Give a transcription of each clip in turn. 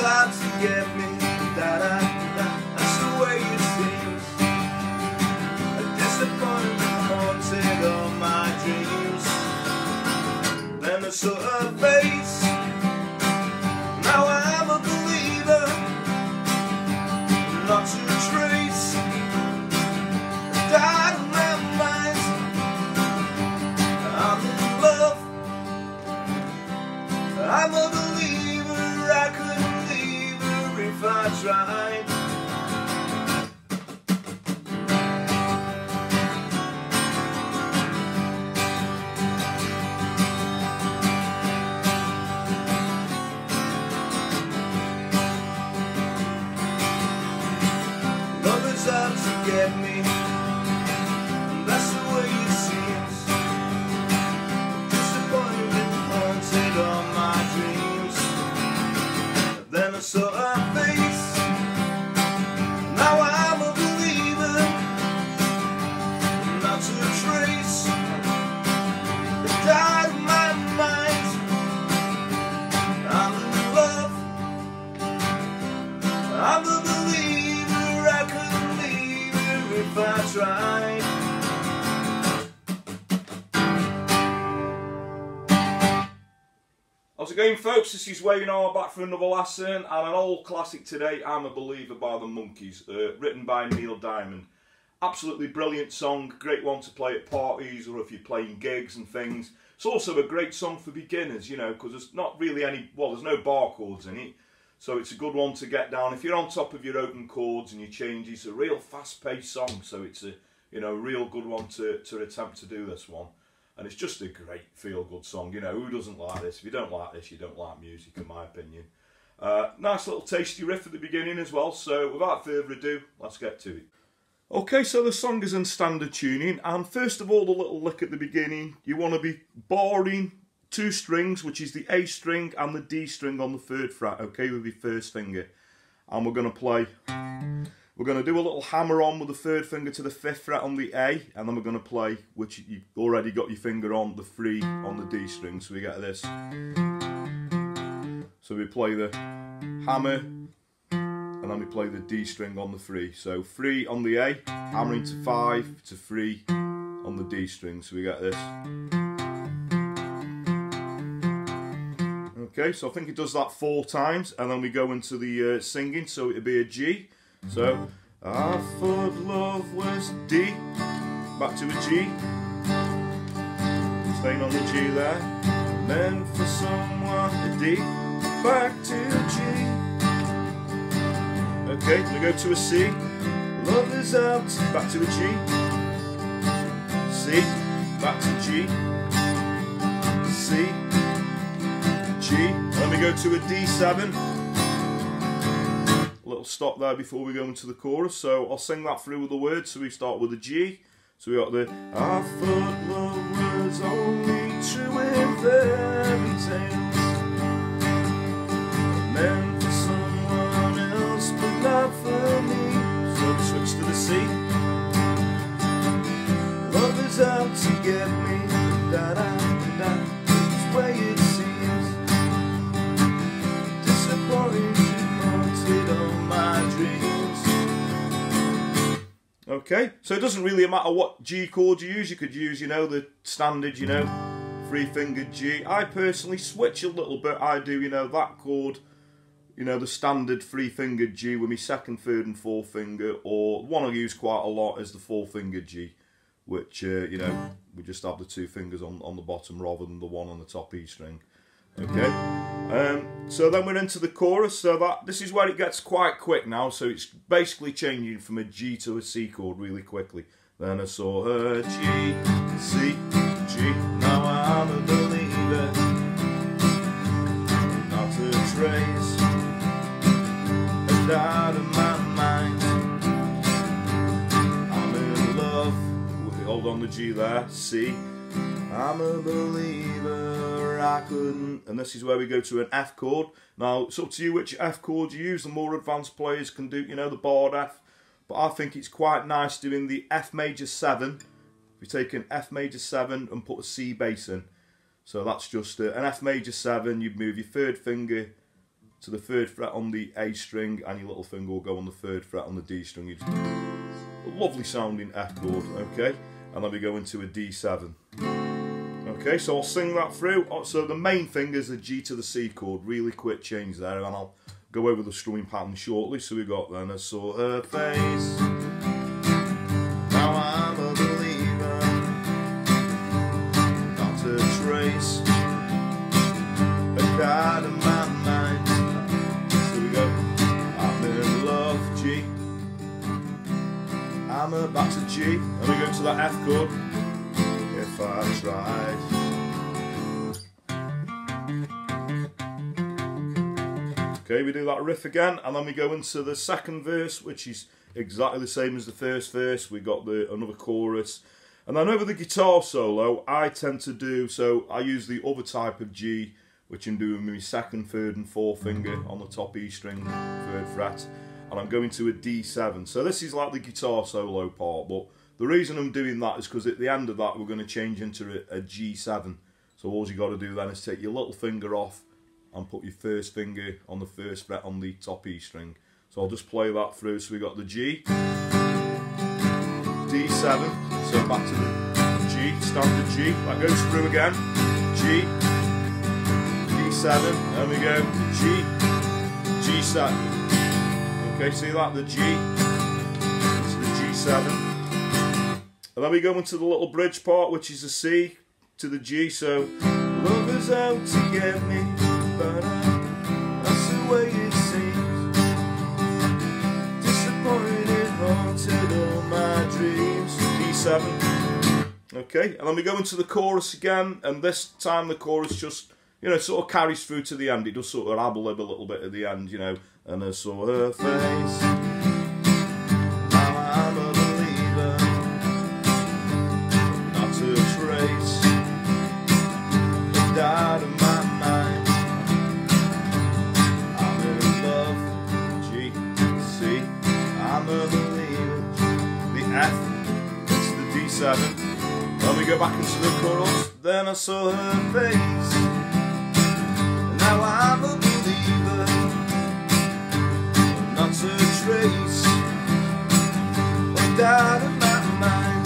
out to get me, that's the way it seems. A disappointment haunted all my dreams. Then I saw her face, now I'm a believer, not to trace. Died in my mind, I'm in love, I'm a believer, I couldn't leave her if I tried. Love is out to get me, that's the way it seems. Disappointment haunted all my dreams. Then I saw her face, now I'm a believer, not to trace. It died in my mind, I'm in love, I'm a believer, I couldn't leave her if I tried. How's it going, folks? This is Wayne R, back for another lesson, and an old classic today, I'm a Believer by the Monkees, written by Neil Diamond. Absolutely brilliant song, great one to play at parties or if you're playing gigs and things. It's also a great song for beginners, you know, because there's not really any, well, there's no bar chords in it, so it's a good one to get down. If you're on top of your open chords and your changes, a real fast-paced song, so it's a, you know, real good one to attempt to do this one. And it's just a great feel-good song, you know, who doesn't like this? If you don't like this, you don't like music, in my opinion. Nice little tasty riff at the beginning as well, so without further ado, let's get to it. Okay, so the song is in standard tuning, and first of all, the little lick at the beginning, you want to be barring two strings, which is the A string and the D string on the 3rd fret, okay, with your first finger. And we're going to play... We're going to do a little hammer on with the 3rd finger to the 5th fret on the A, and then we're going to play, which you've already got your finger on, the 3 on the D string, so we get this. So we play the hammer, and then we play the D string on the 3. So 3 on the A, hammering to 5 to 3 on the D string, so we get this. Okay, so I think it does that 4 times, and then we go into the singing, so it'll be a G. So, I thought love was D, back to a G, staying on the G there, meant for someone a D, back to a G. Okay, we go to a C, love is out, back to a G, C, back to G, C, G, then we go to a D7. Stop there before we go into the chorus, so I'll sing that through with the words. So we start with a G, so we got the I thought love was only true in fairy tales, meant for someone else but not for me. So we switch to the C, love is out to get me, da da da, it's the way it seems, disappointed on my dreams. Okay, so it doesn't really matter what G chord you use. You could use, you know, the standard, you know, 3-fingered G. I personally switch a little bit. I do, you know, that chord, you know, the standard 3-fingered G with my 2nd, 3rd and 4th finger, or one I use quite a lot is the 4-fingered G, which, you know, we just have the 2 fingers on the bottom rather than the one on the top E string. Okay, so then we're into the chorus, so this is where it gets quite quick now, so it's basically changing from a G to a C chord really quickly. Then I saw her G, C, G, now I'm a believer, not a trace, and out of my mind, I'm in love, hold on the G there, C, I'm a believer, I couldn't, and this is where we go to an F chord. Now, it's up to you which F chord you use. The more advanced players can do, you know, the barred F, but I think it's quite nice doing the F major 7. If you take an F major 7 and put a C bass in, so that's just an F major 7, you'd move your 3rd finger to the 3rd fret on the A string, and your little finger will go on the 3rd fret on the D string. It's a lovely sounding F chord, okay? And then we go into a D7. Okay, so I'll sing that through. So the main thing is the G to the C chord, really quick change there, and I'll go over the strumming pattern shortly. So we got then I saw her face, now I'm a believer, not a trace, a card in my mind. So we go, I'm in love, G, I'm back to G, and we go to that F chord. If I tried. Okay, we do that riff again, and then we go into the second verse, which is exactly the same as the first verse. We got another chorus, and then over the guitar solo, I tend to do, so I use the other type of G, which I'm doing with my 2nd, 3rd and 4th finger on the top E string, 3rd fret, and I'm going to a D7. So this is like the guitar solo part, but the reason I'm doing that is because at the end of that we're going to change into a G7. So all you got to do then is take your little finger off and put your 1st finger on the 1st fret on the top E string. So I'll just play that through. So we got the G, D7, so back to the G, standard G, that goes through again, G, D7, and we go G, G7. Okay, see that, the G, to the G7. And then we go into the little bridge part, which is a C to the G. So, love is out to get me, but that's the way it seems. Disappointed, haunted all my dreams. D7. Okay, and then we go into the chorus again, and this time the chorus just, you know, sort of carries through to the end. It does sort of ab-lib a little bit at the end, you know. And I saw her face. Out of my mind, I'm in love, G, C, I'm a believer, the F, it's the D7, then we go back into the chorus, then I saw her face, now I'm a believer, not a trace, but out of my mind.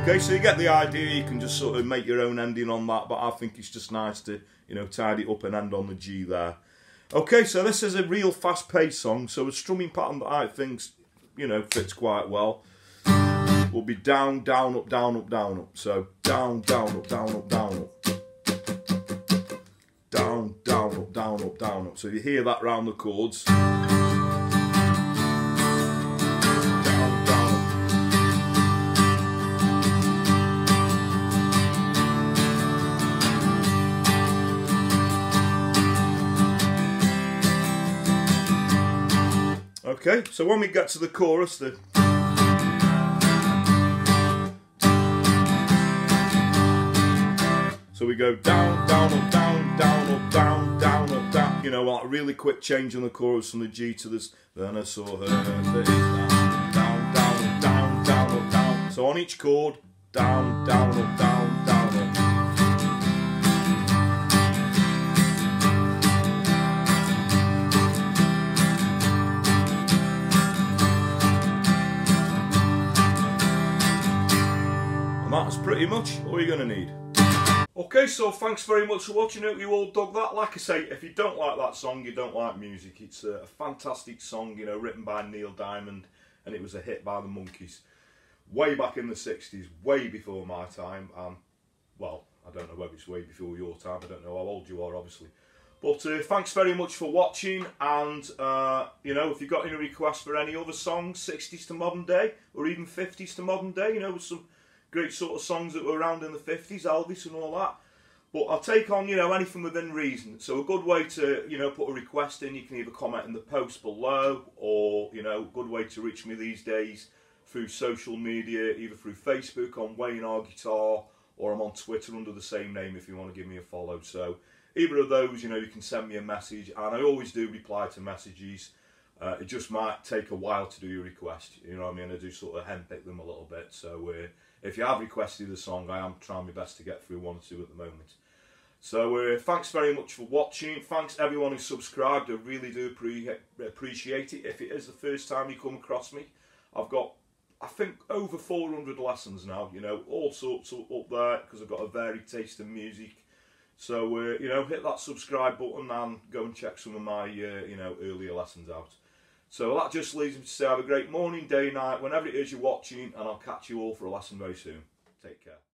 Okay, so you get the idea. You can just sort of make your own ending on that, but I think it's just nice to, you know, tidy it up and end on the G there. Okay, so this is a real fast-paced song, so a strumming pattern that I think, you know, fits quite well will be down, down, up, down, up, down, up. So down, down, up, down, up, down, up. Down, down, up, down, up, down, up. So you hear that round the chords. Okay, so when we get to the chorus, so we go down, down, up, down, down, up, down, down, up, down. You know, like a really quick change on the chorus from the G to this. Then I saw her face, down, down, down, down, down, up, down. So on each chord, down, down, up, down, down, up. That's pretty much all you're going to need. Okay, so thanks very much for watching. Hope you all dug that. Like I say, if you don't like that song, you don't like music. It's a fantastic song, you know, written by Neil Diamond, and it was a hit by the Monkees way back in the 60s, way before my time. Well, I don't know whether it's way before your time. I don't know how old you are, obviously. But thanks very much for watching, and you know, if you've got any requests for any other songs, 60s to modern day, or even 50s to modern day, you know, with some great sort of songs that were around in the 50s, Elvis and all that. But I'll take on, you know, anything within reason. So a good way to, you know, put a request in, you can either comment in the post below, or, you know, a good way to reach me these days through social media, either through Facebook on Wayne R Guitar, or I'm on Twitter under the same name if you want to give me a follow. So either of those, you know, you can send me a message, and I always do reply to messages. It just might take a while to do your request, you know what I mean? I do sort of handpick them a little bit, so if you have requested a song, I am trying my best to get through 1 or 2 at the moment. So thanks very much for watching. Thanks everyone who subscribed. I really do appreciate it. If it is the first time you come across me, I've got, I think, over 400 lessons now, you know, all sorts up there, because I've got a varied taste in music. So, you know, hit that subscribe button and go and check some of my, you know, earlier lessons out. So that just leaves me to say have a great morning, day, night, whenever it is you're watching, and I'll catch you all for a lesson very soon. Take care.